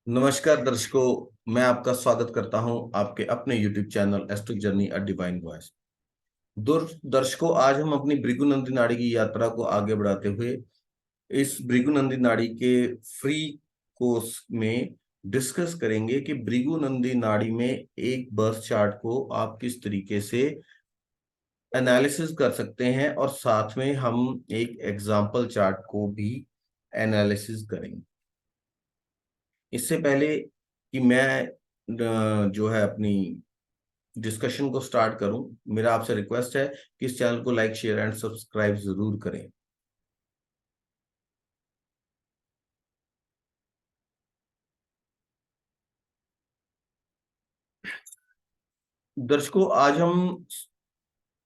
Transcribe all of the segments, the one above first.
नमस्कार दर्शकों, मैं आपका स्वागत करता हूं आपके अपने YouTube channel astro journey a divine voice. दर्शकों, आज हम अपनी भृगु नाड़ी की यात्रा को आगे बढ़ाते हुए इस भृगु नाड़ी के फ्री कोर्स में डिस्कस करेंगे कि भृगु नाड़ी में एक बर्थ चार्ट को आप किस तरीके से एनालिसिस कर सकते हैं, और साथ में हम एक एग्जाम्पल चार्ट को भी एनालिसिस करेंगे। इससे पहले कि मैं जो है अपनी डिस्कशन को स्टार्ट करूं, मेरा आपसे रिक्वेस्ट है कि इस चैनल को लाइक, शेयर एंड सब्सक्राइब जरूर करें। दर्शकों, आज हम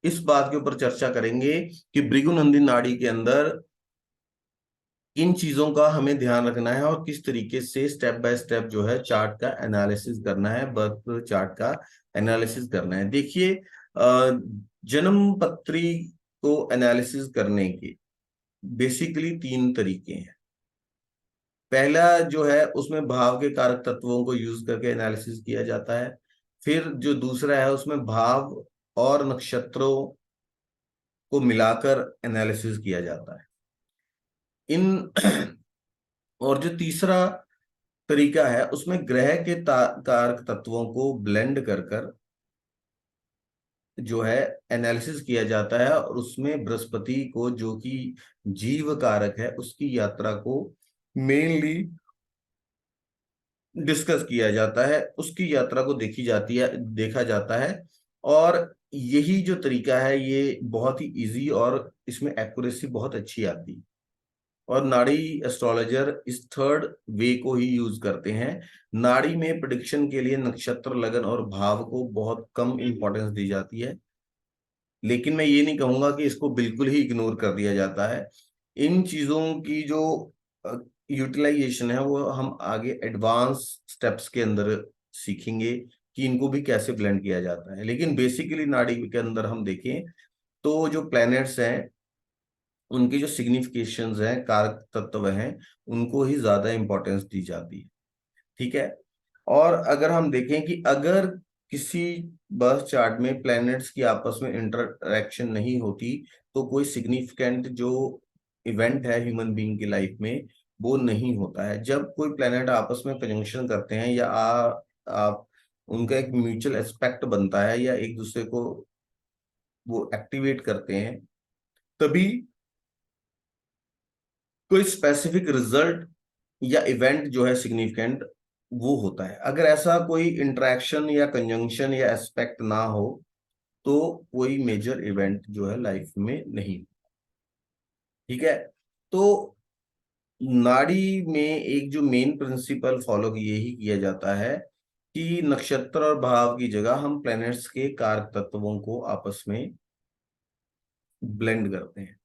इस बात के ऊपर चर्चा करेंगे कि भृगुनंदी नाड़ी के अंदर इन चीजों का हमें ध्यान रखना है और किस तरीके से स्टेप बाय स्टेप जो है चार्ट का एनालिसिस करना है, बर्थ चार्ट का एनालिसिस करना है। देखिए, जन्म पत्री को एनालिसिस करने के बेसिकली तीन तरीके हैं। पहला जो है उसमें भाव के कारक तत्वों को यूज करके एनालिसिस किया जाता है। फिर जो दूसरा है उसमें भाव और नक्षत्रों को मिलाकर एनालिसिस किया जाता है। इन और जो तीसरा तरीका है उसमें ग्रह के कारक तत्वों को ब्लेंड कर कर जो है एनालिसिस किया जाता है, और उसमें बृहस्पति को, जो कि जीव कारक है, उसकी यात्रा को मेनली डिस्कस किया जाता है, उसकी यात्रा को देखी जाती है, देखा जाता है। और यही जो तरीका है ये बहुत ही इजी और इसमें एक्यूरेसी बहुत अच्छी आती है। और नाड़ी एस्ट्रोलॉजर इस थर्ड वे को ही यूज करते हैं। नाड़ी में प्रिडिक्शन के लिए नक्षत्र, लगन और भाव को बहुत कम इंपॉर्टेंस दी जाती है, लेकिन मैं ये नहीं कहूंगा कि इसको बिल्कुल ही इग्नोर कर दिया जाता है। इन चीजों की जो यूटिलाइजेशन है वो हम आगे एडवांस स्टेप्स के अंदर सीखेंगे कि इनको भी कैसे ब्लेंड किया जाता है। लेकिन बेसिकली नाड़ी के अंदर हम देखें तो जो प्लैनेट्स हैं उनकी जो सिग्निफिकेशंस हैं, कारक तत्व हैं, उनको ही ज्यादा इंपॉर्टेंस दी जाती है। ठीक है। और अगर हम देखें कि अगर किसी बर्थ चार्ट में प्लैनेट्स की आपस में इंटरएक्शन नहीं होती तो कोई सिग्निफिकेंट जो इवेंट है ह्यूमन बीइंग की लाइफ में वो नहीं होता है। जब कोई प्लैनेट आपस में कंजंक्शन करते हैं या आप उनका एक म्यूचुअल एस्पेक्ट बनता है या एक दूसरे को वो एक्टिवेट करते हैं, तभी कोई स्पेसिफिक रिजल्ट या इवेंट जो है सिग्निफिकेंट वो होता है। अगर ऐसा कोई इंटरेक्शन या कंजंक्शन या एस्पेक्ट ना हो तो कोई मेजर इवेंट जो है लाइफ में नहीं। ठीक है। तो नाड़ी में एक जो मेन प्रिंसिपल फॉलो यही किया जाता है कि नक्षत्र और भाव की जगह हम प्लैनेट्स के कारक तत्वों को आपस में ब्लेंड करते हैं।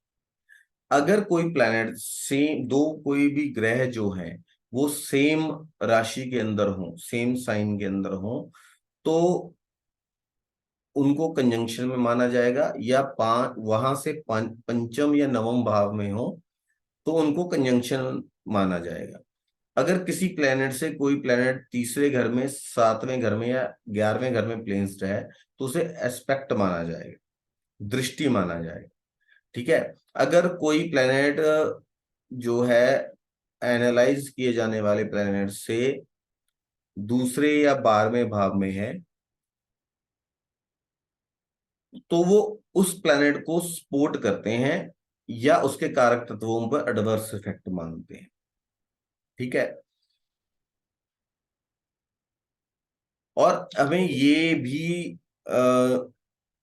अगर कोई प्लैनेट सेम, दो कोई भी ग्रह जो हैं वो सेम राशि के अंदर हो, सेम साइन के अंदर हो, तो उनको कंजंक्शन में माना जाएगा। या वहां से पंचम या नवम भाव में हो तो उनको कंजंक्शन माना जाएगा। अगर किसी प्लेनेट से कोई प्लेनेट तीसरे घर में, सातवें घर में या 11वें घर में प्लेन्स्ड है तो उसे एस्पेक्ट माना जाएगा, दृष्टि माना जाएगा। ठीक है। अगर कोई प्लेनेट जो है एनालाइज किए जाने वाले प्लेनेट से दूसरे या 12वें भाव में है तो वो उस प्लेनेट को सपोर्ट करते हैं या उसके कारक तत्वों पर एडवर्स इफेक्ट मानते हैं। ठीक है। और हमें ये भी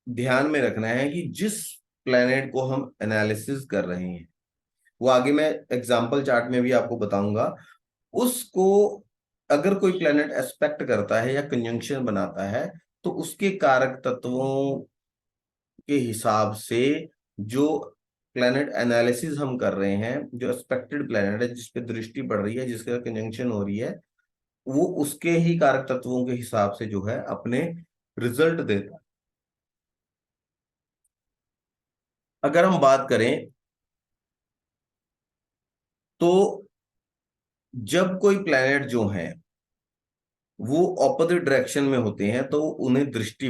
ध्यान में रखना है कि जिस प्लेनेट को हम एनालिसिस कर रहे हैं, वो आगे मैं एग्जांपल चार्ट में भी आपको बताऊंगा, उसको अगर कोई प्लेनेट एस्पेक्ट करता है या कंजंक्शन बनाता है तो उसके कारक तत्वों के हिसाब से जो प्लेनेट एनालिसिस हम कर रहे हैं, जो एक्सपेक्टेड प्लेनेट है, जिस पे दृष्टि पड़ रही है, जिसका कंजंक्शन हो रही है, वो उसके ही कारक तत्वों के हिसाब से जो है अपने रिजल्ट देता है। अगर हम बात करें तो जब कोई प्लेनेट जो है वो ऑपोजिट डायरेक्शन में होते हैं, तो उन्हें दृष्टि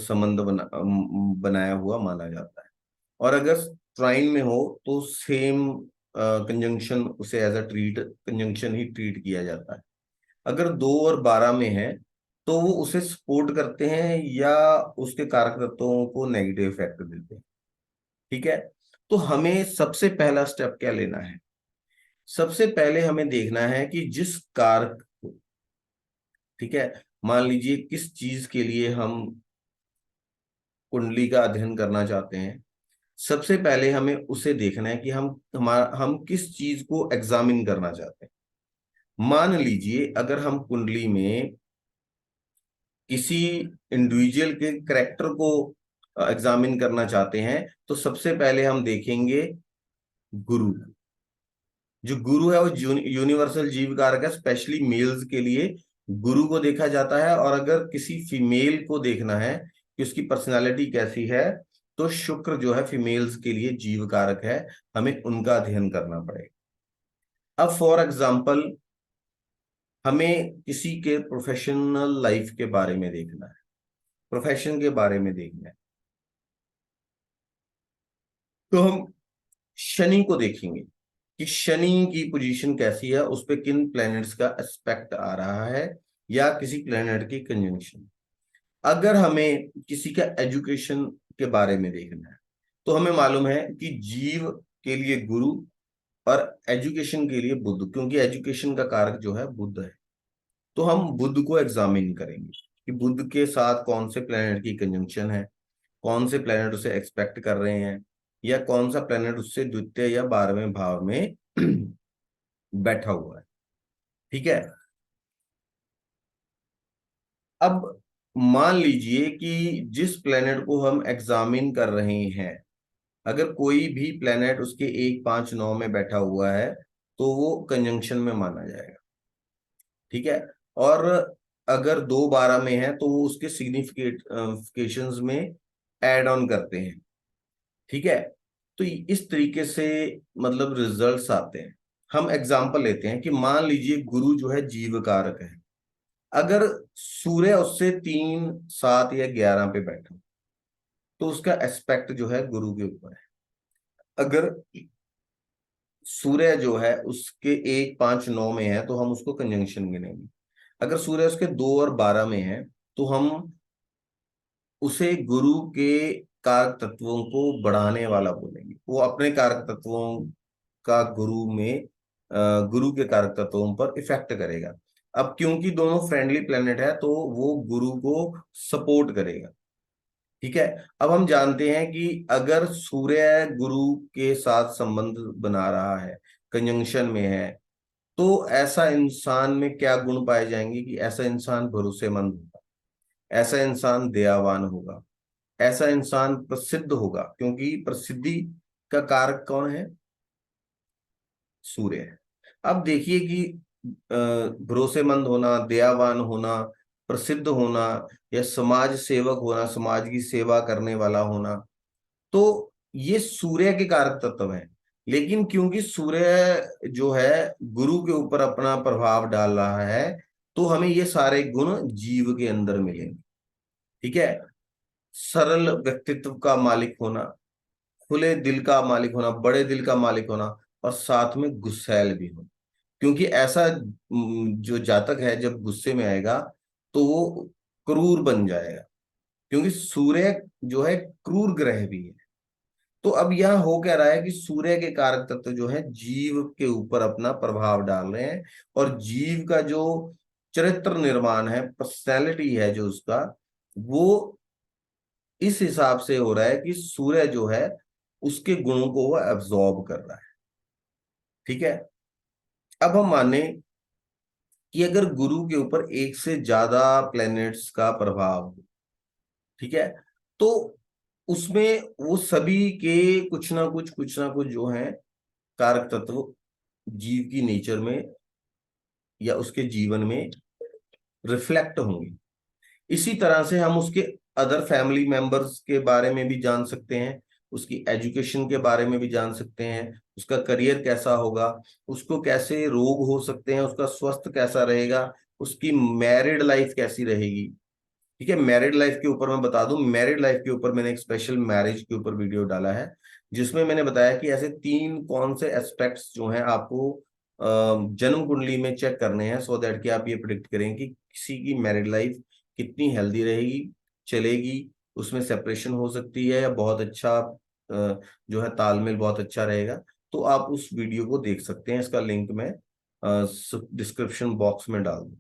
संबंध बनाया हुआ माना जाता है। और अगर ट्राइन में हो तो सेम कंजंक्शन, उसे एज अ ट्रीट कंजंक्शन ही ट्रीट किया जाता है। अगर 2 और 12 में है तो वो उसे सपोर्ट करते हैं या उसके कारक तत्वों को नेगेटिव इफेक्ट देते हैं। ठीक है, तो हमें सबसे पहला स्टेप क्या लेना है? सबसे पहले हमें देखना है कि जिस कारक को, ठीक है, मान लीजिए किस चीज के लिए हम कुंडली का अध्ययन करना चाहते हैं, सबसे पहले हमें उसे देखना है कि हम किस चीज को एग्जामिन करना चाहते हैं। मान लीजिए अगर हम कुंडली में किसी इंडिविजुअल के करेक्टर को एग्जामिन करना चाहते हैं, तो सबसे पहले हम देखेंगे गुरु। जो गुरु है वो यूनिवर्सल जीव कारक है, स्पेशली मेल्स के लिए गुरु को देखा जाता है। और अगर किसी फीमेल को देखना है कि उसकी पर्सनालिटी कैसी है, तो शुक्र जो है फीमेल्स के लिए जीव कारक है, हमें उनका अध्ययन करना पड़ेगा। अब फॉर एग्जाम्पल हमें किसी के प्रोफेशनल लाइफ के बारे में देखना है, प्रोफेशन के बारे में देखना है, तो हम शनि को देखेंगे कि शनि की पोजीशन कैसी है, उस पे किन प्लैनेट्स का एस्पेक्ट आ रहा है या किसी प्लैनेट की कंजंक्शन। अगर हमें किसी का एजुकेशन के बारे में देखना है, तो हमें मालूम है कि जीव के लिए गुरु और एजुकेशन के लिए बुध, क्योंकि एजुकेशन का कारक जो है बुध है। तो हम बुध को एग्जामिन करेंगे कि बुध के साथ कौन से प्लैनेट की कंजंक्शन है, कौन से प्लैनेट उसे एक्सपेक्ट कर रहे हैं, या कौन सा प्लैनेट उससे द्वितीय या 12वें भाव में बैठा हुआ है। ठीक है, अब मान लीजिए कि जिस प्लैनेट को हम एग्जामिन कर रहे हैं, अगर कोई भी प्लैनेट उसके 1, 5, 9 में बैठा हुआ है, तो वो कंजंक्शन में माना जाएगा। ठीक है, और अगर 2, 12 में है तो वो उसके सिग्निफिकेशंस में एड ऑन करते हैं। ठीक है, तो इस तरीके से मतलब रिजल्ट्स आते हैं। हम एग्जांपल लेते हैं कि मान लीजिए गुरु जो है जीव कारक है, अगर सूर्य उससे 3, 7 या 11 पे बैठा, तो उसका एस्पेक्ट जो है गुरु के ऊपर है। अगर सूर्य जो है उसके 1, 5, 9 में है, तो हम उसको कंजंक्शन गिनेंगे। अगर सूर्य उसके 2 और 12 में है, तो हम उसे गुरु के कारक तत्वों को बढ़ाने वाला बोलेंगे। वो अपने कारक तत्वों का गुरु के कारक तत्वों पर इफेक्ट करेगा। अब क्योंकि दोनों फ्रेंडली प्लेनेट है, तो वो गुरु को सपोर्ट करेगा। ठीक है, अब हम जानते हैं कि अगर सूर्य गुरु के साथ संबंध बना रहा है, कंजंक्शन में है, तो ऐसा इंसान में क्या गुण पाए जाएंगे कि ऐसा इंसान भरोसेमंद होगा, ऐसा इंसान दयावान होगा, ऐसा इंसान प्रसिद्ध होगा, क्योंकि प्रसिद्धि का कारक कौन है? सूर्य है। अब देखिए कि भरोसेमंद होना, दयावान होना, प्रसिद्ध होना, या समाज सेवक होना, समाज की सेवा करने वाला होना, तो ये सूर्य के कारक तत्व हैं। लेकिन क्योंकि सूर्य जो है गुरु के ऊपर अपना प्रभाव डाल रहा है, तो हमें ये सारे गुण जीव के अंदर मिलेंगे। ठीक है, सरल व्यक्तित्व का मालिक होना, खुले दिल का मालिक होना, बड़े दिल का मालिक होना, और साथ में गुस्सैल भी होना। क्योंकि ऐसा जो जातक है जब गुस्से में आएगा तो वो क्रूर बन जाएगा, क्योंकि सूर्य जो है क्रूर ग्रह भी है। तो अब यह हो क्या रहा है कि सूर्य के कारक तत्व जो है जीव के ऊपर अपना प्रभाव डाल रहे हैं, और जीव का जो चरित्र निर्माण है, पर्सनैलिटी है जो उसका, वो इस हिसाब से हो रहा है कि सूर्य जो है उसके गुणों को वो एब्जॉर्ब कर रहा है। ठीक है, अब हम माने कि अगर गुरु के ऊपर एक से ज्यादा प्लैनेट्स का प्रभाव हो, ठीक है, तो उसमें वो सभी के कुछ ना कुछ जो है कारक तत्व जीव की नेचर में या उसके जीवन में रिफ्लेक्ट होंगे। इसी तरह से हम उसके अदर फैमिली मेंबर्स के बारे में भी जान सकते हैं, उसकी एजुकेशन के बारे में भी जान सकते हैं, उसका करियर कैसा होगा, उसको कैसे रोग हो सकते हैं, उसका स्वास्थ्य कैसा रहेगा, उसकी मैरिड लाइफ कैसी रहेगी। ठीक है, मैरिड लाइफ के ऊपर मैं बता दूं, मैरिड लाइफ के ऊपर मैंने एक स्पेशल मैरिज के ऊपर वीडियो डाला है, जिसमें मैंने बताया कि ऐसे तीन कौन से एस्पेक्ट्स जो हैं आपको जन्म कुंडली में चेक करने हैं, सो दैट कि आप ये प्रिडिक्ट करें कि किसी की मैरिड लाइफ कितनी हेल्दी रहेगी, चलेगी, उसमें सेपरेशन हो सकती है या बहुत अच्छा जो है तालमेल बहुत अच्छा रहेगा। तो आप उस वीडियो को देख सकते हैं, इसका लिंक मैं डिस्क्रिप्शन बॉक्स में डाल दूं।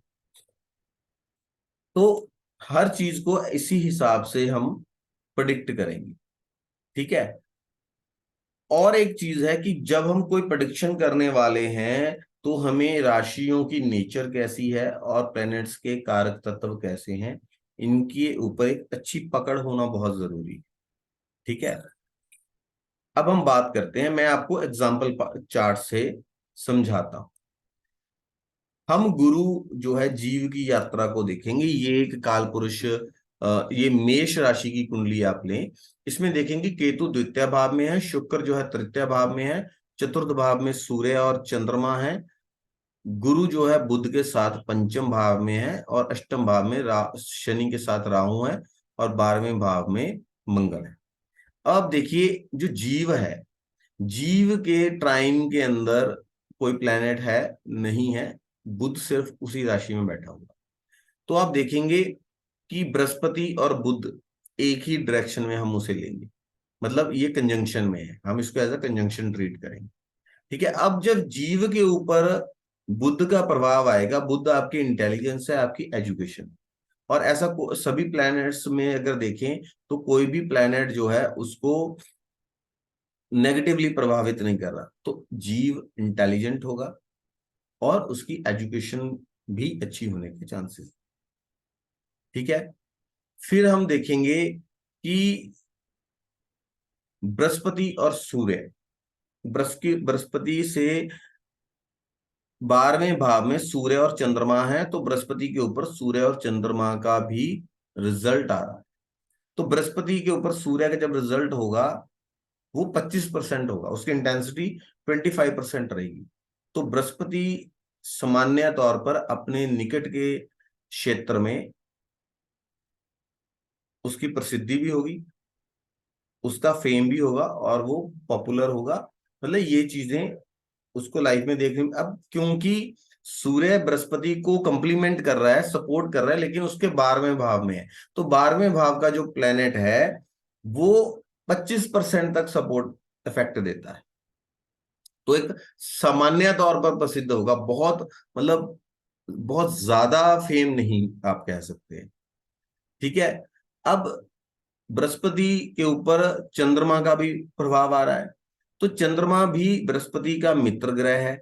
तो हर चीज को इसी हिसाब से हम प्रिडिक्ट करेंगे। ठीक है, और एक चीज है कि जब हम कोई प्रेडिक्शन करने वाले हैं तो हमें राशियों की नेचर कैसी है और प्लैनेट्स के कारक तत्व कैसे हैं, इनके ऊपर एक अच्छी पकड़ होना बहुत जरूरी है। ठीक है, अब हम बात करते हैं, मैं आपको एग्जाम्पल चार्ट से समझाता हूं। हम गुरु जो है जीव की यात्रा को देखेंगे। ये एक काल पुरुष, ये मेष राशि की कुंडली आप लें, इसमें देखेंगे केतु द्वितीय भाव में है, शुक्र जो है तृतीय भाव में है, चतुर्थ भाव में सूर्य और चंद्रमा है, गुरु जो है बुध के साथ पंचम भाव में है, और अष्टम भाव में शनि के साथ राहु है, और 12वें भाव में मंगल है। अब देखिए जो जीव है, जीव के टाइम के अंदर कोई प्लेनेट है नहीं है, बुध सिर्फ उसी राशि में बैठा हुआ। तो आप देखेंगे कि बृहस्पति और बुध एक ही डायरेक्शन में हम उसे लेंगे, मतलब ये कंजंक्शन में है, हम इसको एज अ कंजंक्शन ट्रीट करेंगे। ठीक है, अब जब जीव के ऊपर बुध का प्रभाव आएगा, बुध आपकी इंटेलिजेंस है, आपकी एजुकेशन, और ऐसा सभी प्लैनेट्स में अगर देखें तो कोई भी प्लैनेट जो है उसको नेगेटिवली प्रभावित नहीं कर रहा। तो जीव इंटेलिजेंट होगा और उसकी एजुकेशन भी अच्छी होने के चांसेस। ठीक है, फिर हम देखेंगे कि बृहस्पति और सूर्य, बृहस्पति से 12वें भाव में सूर्य और चंद्रमा है, तो बृहस्पति के ऊपर सूर्य और चंद्रमा का भी रिजल्ट आ रहा है। तो बृहस्पति के ऊपर सूर्य का जब रिजल्ट होगा वो 25% होगा, उसकी इंटेंसिटी 25% रहेगी। तो बृहस्पति सामान्य तौर पर अपने निकट के क्षेत्र में उसकी प्रसिद्धि भी होगी, उसका फेम भी होगा, और वो पॉपुलर होगा। मतलब ये चीजें उसको लाइफ में देखने में, अब क्योंकि सूर्य बृहस्पति को कंप्लीमेंट कर रहा है, सपोर्ट कर रहा है, लेकिन उसके 12वें भाव में है, तो 12वें भाव का जो प्लेनेट है वो 25% तक सपोर्ट इफेक्ट देता है। तो एक सामान्य तौर पर प्रसिद्ध होगा, बहुत मतलब बहुत ज्यादा फेम नहीं आप कह सकते हैं। ठीक है, अब बृहस्पति के ऊपर चंद्रमा का भी प्रभाव आ रहा है, तो चंद्रमा भी बृहस्पति का मित्र ग्रह है।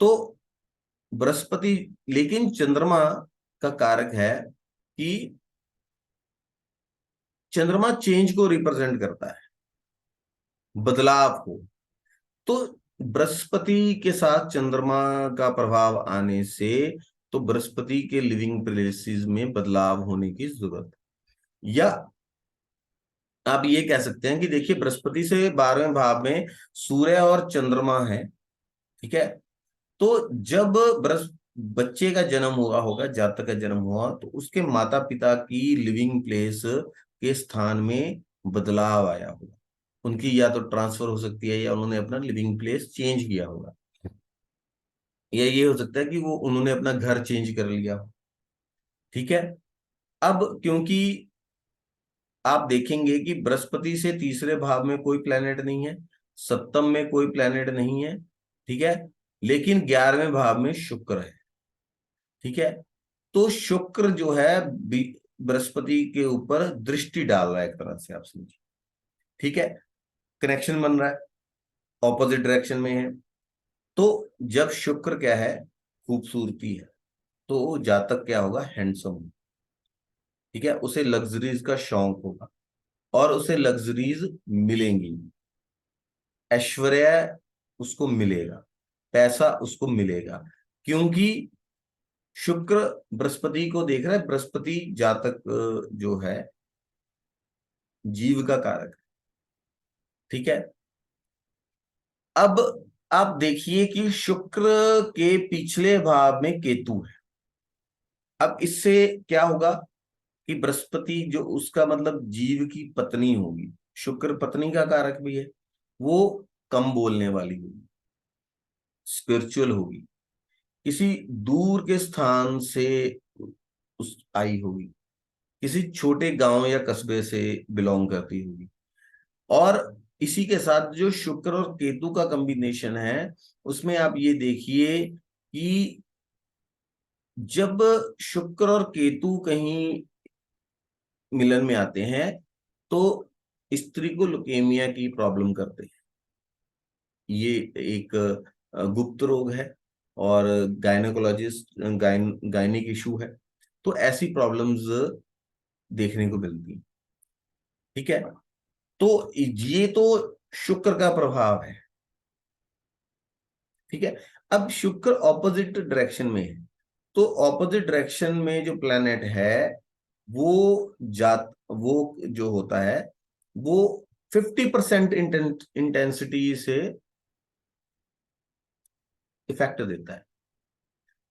तो बृहस्पति, लेकिन चंद्रमा का कारक है कि चंद्रमा चेंज को रिप्रेजेंट करता है, बदलाव को। तो बृहस्पति के साथ चंद्रमा का प्रभाव आने से तो बृहस्पति के लिविंग प्लेसेस में बदलाव होने की जरूरत है। या आप ये कह सकते हैं कि देखिए बृहस्पति से 12वें भाव में सूर्य और चंद्रमा है। ठीक है, तो जब बच्चे का जन्म हुआ होगा, जातक का जन्म हुआ, तो उसके माता पिता की लिविंग प्लेस के स्थान में बदलाव आया होगा। उनकी या तो ट्रांसफर हो सकती है, या उन्होंने अपना लिविंग प्लेस चेंज किया होगा, या ये हो सकता है कि वो उन्होंने अपना घर चेंज कर लिया हो। ठीक है, अब क्योंकि आप देखेंगे कि बृहस्पति से तीसरे भाव में कोई प्लेनेट नहीं है, सप्तम में कोई प्लेनेट नहीं है। ठीक है, लेकिन 11वें भाव में शुक्र है। ठीक है, तो शुक्र जो है बृहस्पति के ऊपर दृष्टि डाल रहा है, एक तरह से आप समझिए। ठीक है, कनेक्शन बन रहा है, ऑपोजिट डायरेक्शन में है। तो जब शुक्र क्या है, खूबसूरती है, तो जातक क्या होगा, हैंडसम। ठीक है, उसे लग्जरीज का शौक होगा, और उसे लग्जरीज मिलेंगी, ऐश्वर्य उसको मिलेगा, पैसा उसको मिलेगा, क्योंकि शुक्र बृहस्पति को देख रहा है। बृहस्पति जातक जो है जीव का कारक है। ठीक है, अब आप देखिए कि शुक्र के पिछले भाव में केतु है। अब इससे क्या होगा कि बृहस्पति जो उसका मतलब जीव की पत्नी होगी, शुक्र पत्नी का कारक भी है, वो कम बोलने वाली होगी, स्पिरिचुअल होगी, किसी दूर के स्थान से उस आई होगी, किसी छोटे गांव या कस्बे से बिलोंग करती होगी। और इसी के साथ जो शुक्र और केतु का कॉम्बिनेशन है, उसमें आप ये देखिए कि जब शुक्र और केतु कहीं मिलन में आते हैं तो स्त्री को लुकेमिया की प्रॉब्लम करते हैं। ये एक गुप्त रोग है और गायनेकोलॉजिस्ट गायनिक इशू है, तो ऐसी प्रॉब्लम्स देखने को मिलती हैं। ठीक है, तो ये तो शुक्र का प्रभाव है। ठीक है, अब शुक्र ऑपोजिट डायरेक्शन में है, तो ऑपोजिट डायरेक्शन में जो प्लेनेट है वो जो होता है वो 50% इंटेंसिटी से इफेक्ट देता है।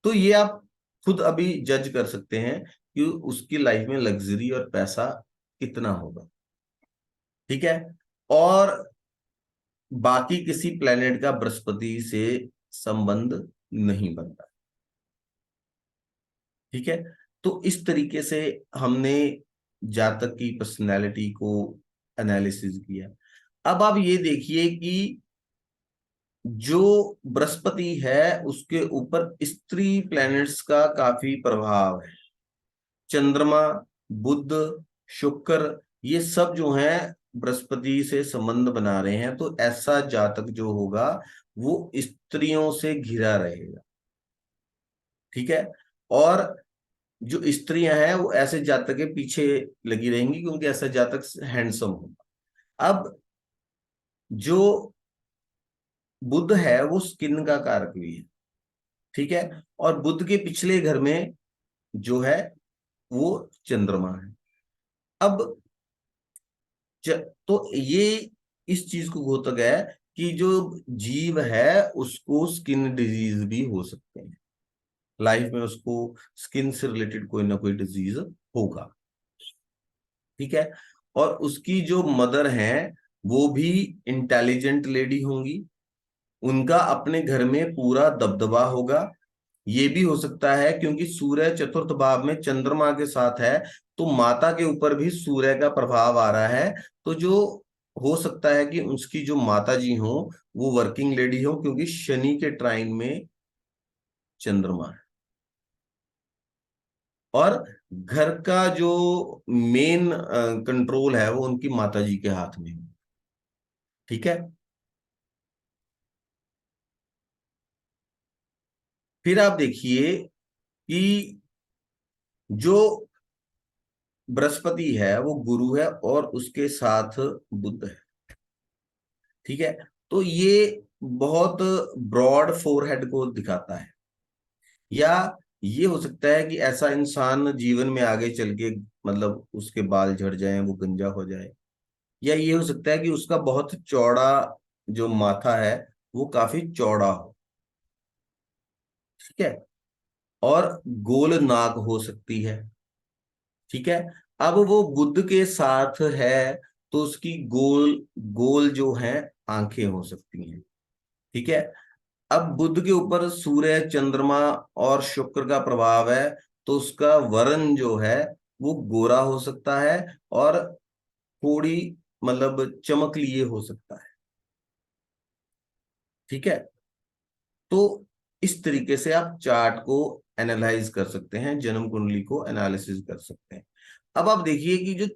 तो ये आप खुद अभी जज कर सकते हैं कि उसकी लाइफ में लग्जरी और पैसा कितना होगा। ठीक है, और बाकी किसी प्लेनेट का बृहस्पति से संबंध नहीं बनता। ठीक है, तो इस तरीके से हमने जातक की पर्सनैलिटी को एनालिसिस किया। अब आप ये देखिए कि जो बृहस्पति है उसके ऊपर स्त्री प्लैनेट्स का काफी प्रभाव है। चंद्रमा, बुध, शुक्र, ये सब जो हैं बृहस्पति से संबंध बना रहे हैं, तो ऐसा जातक जो होगा वो स्त्रियों से घिरा रहेगा। ठीक है, और जो स्त्रियां हैं वो ऐसे जातक के पीछे लगी रहेंगी क्योंकि ऐसा जातक हैंडसम होगा। अब जो बुध है वो स्किन का कारक भी है। ठीक है, और बुध के पिछले घर में जो है वो चंद्रमा है। अब तो ये इस चीज को होता गया है कि जो जीव है उसको स्किन डिजीज भी हो सकते हैं, लाइफ में उसको स्किन से रिलेटेड कोई ना कोई डिजीज होगा। ठीक है, और उसकी जो मदर है वो भी इंटेलिजेंट लेडी होंगी, उनका अपने घर में पूरा दबदबा होगा। ये भी हो सकता है क्योंकि सूर्य चतुर्थ भाव में चंद्रमा के साथ है, तो माता के ऊपर भी सूर्य का प्रभाव आ रहा है। तो जो हो सकता है कि उसकी जो माता जी हो वो वर्किंग लेडी हो, क्योंकि शनि के ट्राइन में चंद्रमा है। और घर का जो मेन कंट्रोल है वो उनकी माता जी के हाथ में है। ठीक है, फिर आप देखिए कि जो बृहस्पति है वो गुरु है और उसके साथ बुध है। ठीक है, तो ये बहुत ब्रॉड फोरहेड को दिखाता है, या ये हो सकता है कि ऐसा इंसान जीवन में आगे चल के मतलब उसके बाल झड़ जाएं, वो गंजा हो जाए, या ये हो सकता है कि उसका बहुत चौड़ा जो माथा है वो काफी चौड़ा हो। ठीक है, और गोल नाक हो सकती है। ठीक है, अब वो बुध के साथ है तो उसकी गोल गोल जो है आंखें हो सकती हैं। ठीक है, अब बुध के ऊपर सूर्य, चंद्रमा और शुक्र का प्रभाव है, तो उसका वर्ण जो है वो गोरा हो सकता है और थोड़ी मतलब चमक लिए हो सकता है। ठीक है, तो इस तरीके से आप चार्ट को एनालाइज कर सकते हैं, जन्म कुंडली को एनालिसिस कर सकते हैं। अब आप देखिए कि जो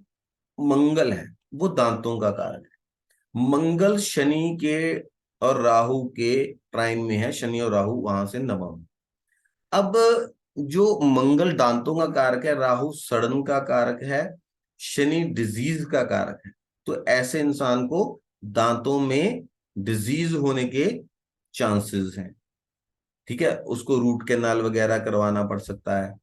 मंगल है वो दांतों का कारक है। मंगल शनि के और राहु के ट्राइन में है, शनि और राहु वहां से नवम। अब जो मंगल दांतों का कारक है, राहु सड़न का कारक है, शनि डिजीज का कारक है, तो ऐसे इंसान को दांतों में डिजीज होने के चांसेस हैं। ठीक है, उसको रूट कैनाल वगैरह करवाना पड़ सकता है,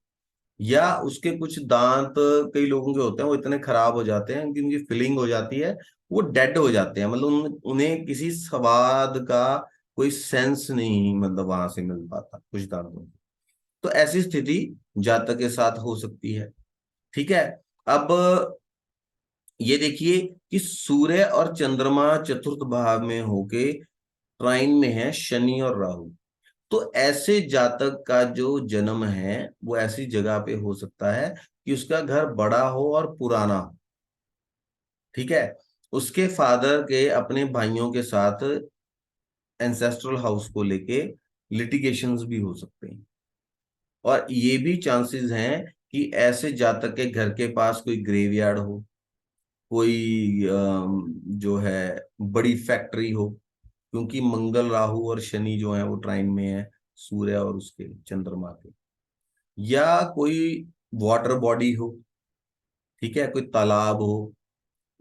या उसके कुछ दांत कई लोगों के होते हैं वो इतने खराब हो जाते हैं कि उनकी फिलिंग हो जाती है, वो डेड हो जाते हैं, मतलब उन्हें किसी स्वाद का कोई सेंस नहीं मतलब वहां से मिल पाता कुछ दांतों से। तो ऐसी स्थिति जातक के साथ हो सकती है। ठीक है। अब ये देखिए कि सूर्य और चंद्रमा चतुर्थ भाव में होके ट्राइन में है शनि और राहु। तो ऐसे जातक का जो जन्म है वो ऐसी जगह पे हो सकता है कि उसका घर बड़ा हो और पुराना हो। ठीक है। उसके फादर के अपने भाइयों के साथ एंसेस्ट्रल हाउस को लेके लिटिगेशंस भी हो सकते हैं। और ये भी चांसेस हैं कि ऐसे जातक के घर के पास कोई ग्रेवयार्ड हो, कोई जो है बड़ी फैक्ट्री हो, क्योंकि मंगल राहु और शनि जो है वो ट्राइन में है सूर्य और उसके चंद्रमा के। या कोई वाटर बॉडी हो, ठीक है, कोई तालाब हो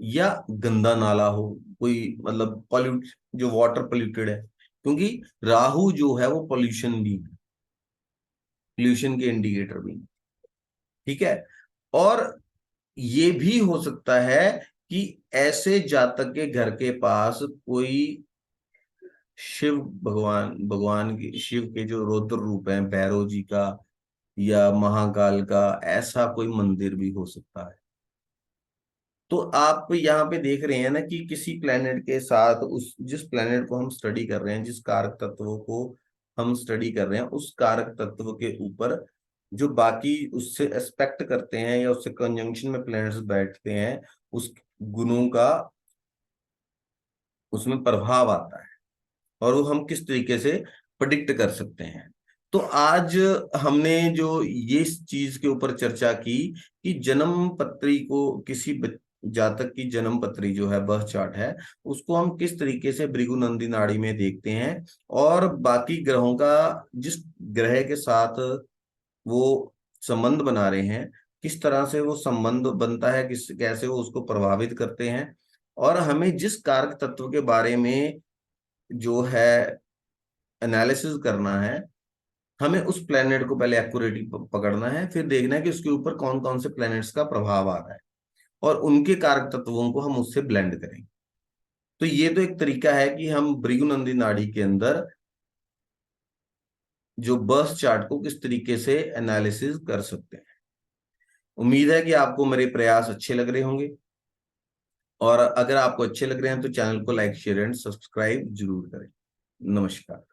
या गंदा नाला हो, कोई मतलब पॉल्यूट, जो वाटर पोल्यूटेड है, क्योंकि राहु जो है वो पोल्यूशन भी है, पोल्यूशन के इंडिकेटर भी है। ठीक है। और ये भी हो सकता है कि ऐसे जातक के घर के पास कोई शिव भगवान भगवान की शिव के जो रौद्र रूप हैं, भैरव जी का या महाकाल का, ऐसा कोई मंदिर भी हो सकता है। तो आप यहाँ पे देख रहे हैं ना कि किसी प्लेनेट के साथ, उस जिस प्लेनेट को हम स्टडी कर रहे हैं, जिस कारक तत्व को हम स्टडी कर रहे हैं, उस कारक तत्व के ऊपर जो बाकी उससे एस्पेक्ट करते हैं या उससे कंजंक्शन में प्लैनेट्स बैठते हैं, उस गुणों का उसमें प्रभाव आता है और वो हम किस तरीके से प्रिडिक्ट कर सकते हैं। तो आज हमने जो ये इस चीज के ऊपर चर्चा की कि जन्म पत्री को, किसी जातक की जन्म पत्री जो है, बर्थ चार्ट है, उसको हम किस तरीके से भृगुनंदी नाड़ी में देखते हैं, और बाकी ग्रहों का जिस ग्रह के साथ वो संबंध बना रहे हैं, किस तरह से वो संबंध बनता है, किस कैसे वो उसको प्रभावित करते हैं। और हमें जिस कारक तत्व के बारे में जो है एनालिसिस करना है, हमें उस प्लेनेट को पहले एक्यूरेटली पकड़ना है, फिर देखना है कि उसके ऊपर कौन कौन से प्लैनेट्स का प्रभाव आ रहा है और उनके कारक तत्वों को हम उससे ब्लेंड करेंगे। तो ये तो एक तरीका है कि हम भृगुनंदी नाड़ी के अंदर जो बर्थ चार्ट को किस तरीके से एनालिसिस कर सकते हैं। उम्मीद है कि आपको मेरे प्रयास अच्छे लग रहे होंगे, और अगर आपको अच्छे लग रहे हैं तो चैनल को लाइक शेयर एंड सब्सक्राइब जरूर करें। नमस्कार।